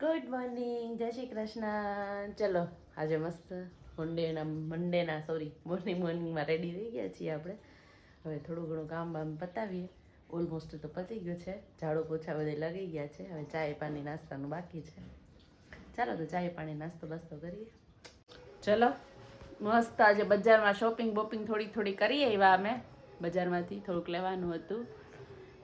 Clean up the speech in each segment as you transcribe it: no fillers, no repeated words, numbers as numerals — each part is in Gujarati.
ગુડ મોર્નિંગ, જય શ્રી કૃષ્ણ. ચલો આજે મસ્ત મોર્નિંગમાં રેડી થઈ ગયા છીએ આપણે. હવે થોડું ઘણું કામ બામ પતાવીએ. ઓલમોસ્ટ તો પતી ગયું છે. ઝાડુ પોછા બધે લાગી ગયા છે. હવે ચાય પાણી નાસ્તાનું બાકી છે. ચાલો તો ચાય પાણી નાસ્તો બાસ્તો કરીએ. ચલો મસ્ત આજે બજારમાં શોપિંગ બોપિંગ થોડી કરીએ. એવા અમે બજારમાંથી થોડુંક લેવાનું હતું,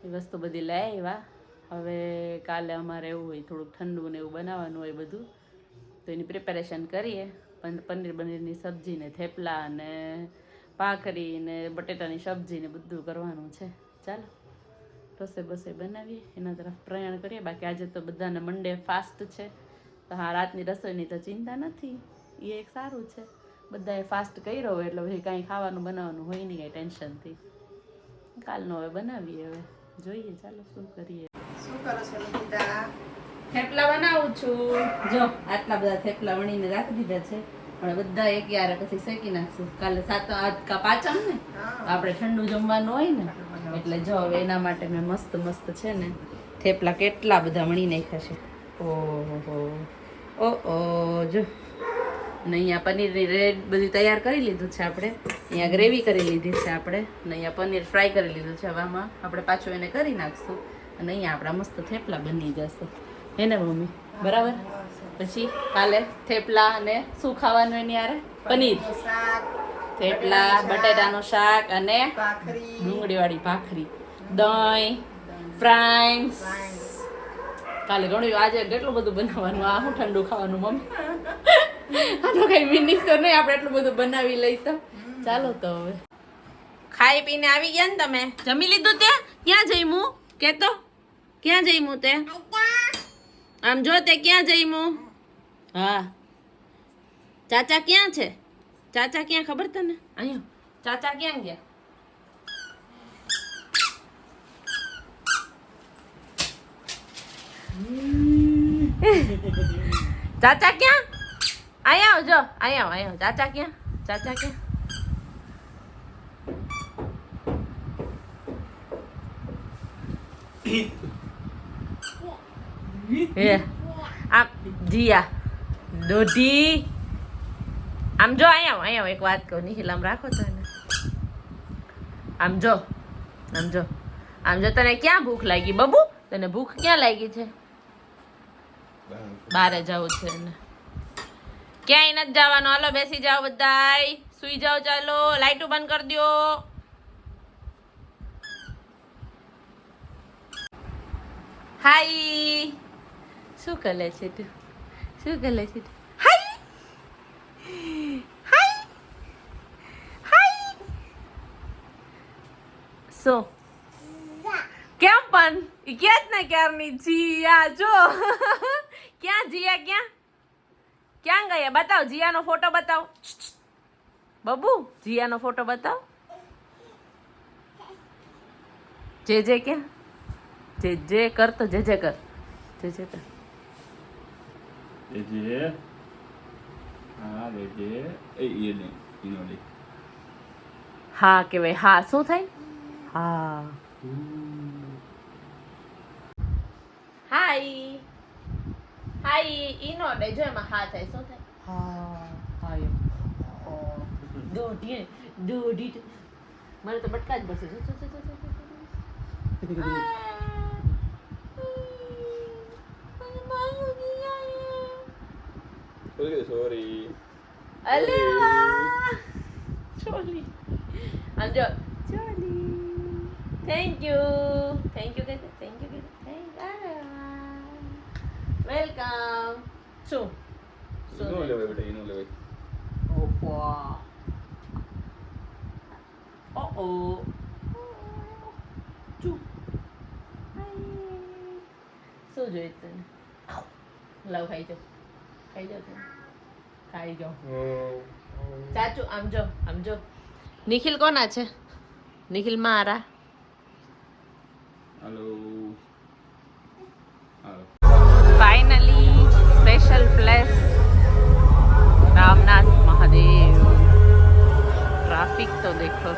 એ વસ્તુ બધી લઈ આવ્યા. હવે કાલે અમારે એવું હોય થોડુંક ઠંડુ ને એવું બનાવવાનું હોય બધું, તો એની પ્રિપેરેશન કરીએ. પનીરની સબ્જી ને થેપલા ને ભાખરી ને બટેટાની સબ્જી ને બધું કરવાનું છે. ચાલો રસોઈ બનાવીએ, એના તરફ પ્રયાણ કરીએ. બાકી આજે તો બધાને મંડે ફાસ્ટ છે, તો હા રાતની રસોઈની તો ચિંતા નથી, એ એક સારું છે. બધાએ ફાસ્ટ કર્યો હોય એટલે પછી કાંઈ ખાવાનું બનાવવાનું હોય નહીં, કાંઈ ટેન્શનથી. કાલનો હવે બનાવીએ, હવે જોઈએ ચાલો શું કરીએ. શું કરો છો લલિતા? થેપલા બનાવું છું. જો આટલા બધા થેપલા વણીને રાખી દીધા છે, પણ બધા એક યારે પછી શેકી નાખશું. કાલે પાંચમ ને આપણે ઠંડુ જમવાનું હોય ને, એટલે જો હવે એના માટે મેં મસ્ત છે ને થેપલા કેટલા બધા વણી નાખ્યા છે. ઓહો જો ને અહીંયા પનીરની રેડ બધી તૈયાર કરી લીધું છે આપણે. અહીંયા ગ્રેવી કરી લીધી છે આપણે, ને અહીંયા પનીર ફ્રાય કરી લીધું છે. હવે આમાં આપણે પાછું એને કરી નાખશું અને અહીંયા આપણા મસ્ત થેપલા બની જશે. હે ને મમ્મી? બરાબર. પછી કાલે થેપલા અને શું ખાવાનું એની યારે? પનીર, થેપલા, બટેટાનું શાક અને ડુંગળીવાળી ભાખરી, દહીં, ફ્રાઈસ. કાલે ઘણું આજે કેટલું બધું બનાવવાનું. આ શું ઠંડુ ખાવાનું મમ્મી? આ તો કઈ મિનિંગ તો નહીં, આપણે એટલું બધું બનાવી લઈ તો. ચાલો તો હવે ખાઈ પીને આવી ગયા ને તમે? જમી લીધું તે? ક્યાં જઈમું કેતો? ક્યાં જઈમું તે? આમ જો તે ક્યાં જઈમું? હા ચાચા ક્યાં છે? ચાચા ક્યાં ખબર તને? અહીંયા ચાચા ક્યાં ગયા? ચાચા ક્યાં? અહીંયા આવજો, અહીંયા આવો. ચાચા ક્યાં? ચાચા ક્યાં? આમ જીયા દોઢી આમ જો અહીંયા એક વાત કહું નિખિલ, આમ રાખો તો એને. આમ જો તને ક્યાં ભૂખ લાગી બબુ? તને ભૂખ ક્યાં લાગી છે? બારે જવું છે એને. ક્યાંય નથી જવાનું. હાલો બેસી જાઓ બધાય, સુઈ જાઓ. ચાલો લાઈટો બંધ કરી દો. હાય શું કરે છે તું? શું કરે છે તું? હાય શું કેમ પણ ઈ કે જ ને ક્યારની જીયા જો ક્યાં જીયા? ક્યાં ગયા? બતાવ જીયાનો ફોટો બતાવ બબુ. જીયાનો ફોટો બતાવ. જે ક્યાં? જે કર તો જે કર. જે કર. હા કેવાય. હા શું થાય? હા હાય ઈનો દે જો એમાં હા થાય. શું થાય? હા દોઢી મને તો બટકા જ બસે. સોરી અલેવા ચોલી આજો ચોલી. Thank you welcome. શું ઈનો લેવાય બેટા, ઈનો લેવાય. ઓહો શું જોઈએ તને? લાવ ખાઈ જાઓ તમે. ખાઈ જાઓ. ચાચુ આમ જો. નિખિલ કોના છે? નિખિલ મારા. Hello. Finally special place Ramnath Mahadev. Traffic તો દેખો.